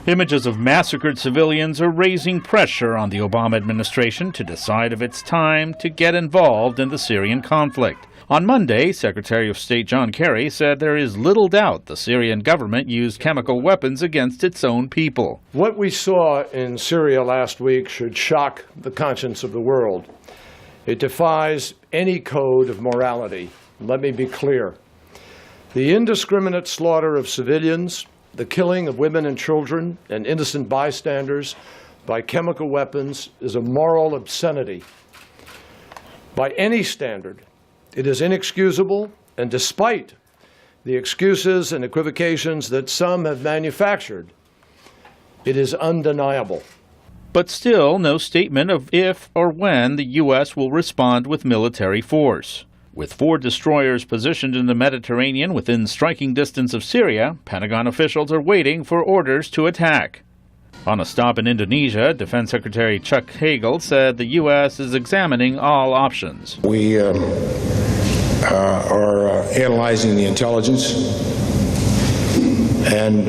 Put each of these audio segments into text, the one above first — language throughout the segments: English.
Images of massacred civilians are raising pressure on the Obama administration to decide if it's time to get involved in the Syrian conflict. On Monday, Secretary of State John Kerry said there is little doubt the Syrian government used chemical weapons against its own people. What we saw in Syria last week should shock the conscience of the world. It defies any code of morality. Let me be clear. The indiscriminate slaughter of civilians, the killing of women and children and innocent bystanders by chemical weapons is a moral obscenity. By any standard, it is inexcusable, and despite the excuses and equivocations that some have manufactured, it is undeniable. But still, no statement of if or when the U.S. will respond with military force. With 4 destroyers positioned in the Mediterranean within striking distance of Syria, Pentagon officials are waiting for orders to attack. On a stop in Indonesia, Defense Secretary Chuck Hagel said the U.S. is examining all options. We are analyzing the intelligence, and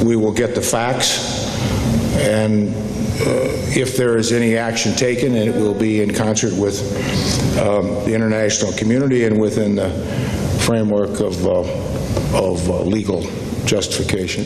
we will get the facts, and if there is any action taken, it will be in concert with the international community and within the framework of legal justification.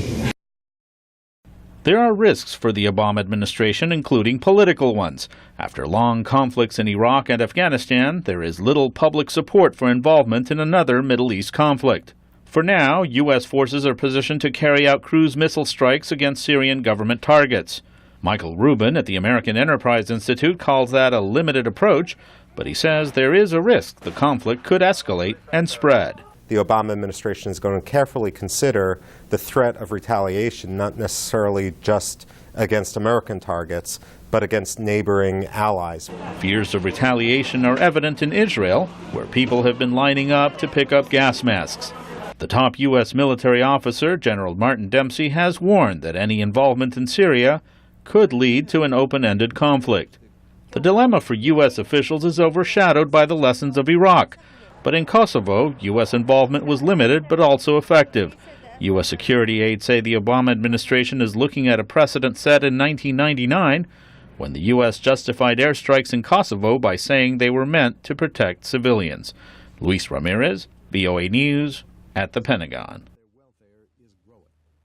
There are risks for the Obama administration, including political ones. After long conflicts in Iraq and Afghanistan, there is little public support for involvement in another Middle East conflict. For now, U.S. forces are positioned to carry out cruise missile strikes against Syrian government targets. Michael Rubin at the American Enterprise Institute calls that a limited approach, but he says there is a risk the conflict could escalate and spread. The Obama administration is going to carefully consider the threat of retaliation, not necessarily just against American targets, but against neighboring allies. Fears of retaliation are evident in Israel, where people have been lining up to pick up gas masks. The top U.S. military officer, General Martin Dempsey, has warned that any involvement in Syria could lead to an open-ended conflict. The dilemma for U.S. officials is overshadowed by the lessons of Iraq. But in Kosovo, U.S. involvement was limited but also effective. U.S. security aides say the Obama administration is looking at a precedent set in 1999 when the U.S. justified airstrikes in Kosovo by saying they were meant to protect civilians. Luis Ramirez, VOA News, at the Pentagon.